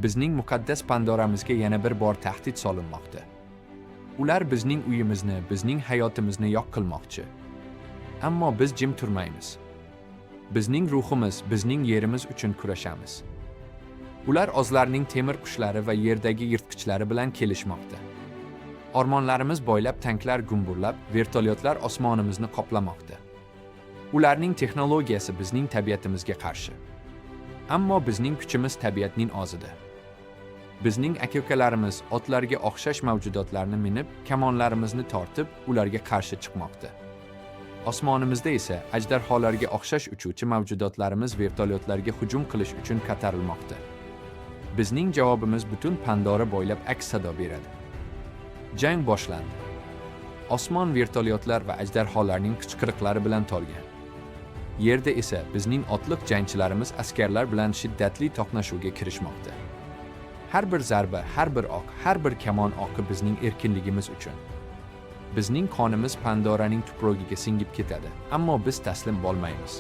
Bizning muqaddas Pandoramizga yana bir bor tahdid solinmoqda. Ular bizning uyimizni, bizning hayotimizni yo'q qilmoqchi. Ammo biz jim turmaymiz. Bizning ruhimiz, bizning yerimiz uchun kurashamiz. Ular o'zlarining temir qushlari va yerdagi yirtqichlari bilan kelishmoqda. Ormonlarimiz bo'ylab tanklar gumburlab, vertolyotlar osmonimizni qoplamoqda. Ularning texnologiyasi bizning tabiatimizga qarshi. Ammo bizning kuchimiz tabiatning o'zida. Bizning aka-ukalarimiz otlarga o'xshash mavjudotlarni minib, kamonlarimizni tortib, ularga qarshi chiqmoqda. Osmonimizda esa ajdarholarga o'xshash uchuvchi mavjudotlarimiz vertolyotlarga hujum qilish uchun ko'tarilmoqda. Bizning javobimiz butun Pandora bo'ylab aks sado beradi. Jang boshlandi. Osmon vertolyotlar va ajdarholarning qichqiriqlari bilan to'lgan. Yerda esa bizning otliq jangchilarimiz askarlar bilan shiddatli to'qnashuvga kirishmoqda. Har bir zarba, har bir o'q, har bir kamon o'qi bizning erkinligimiz uchun. Bizning qonimiz Pandoraning tuprogiga singib ketadi, ammo biz taslim bo'lmaymiz.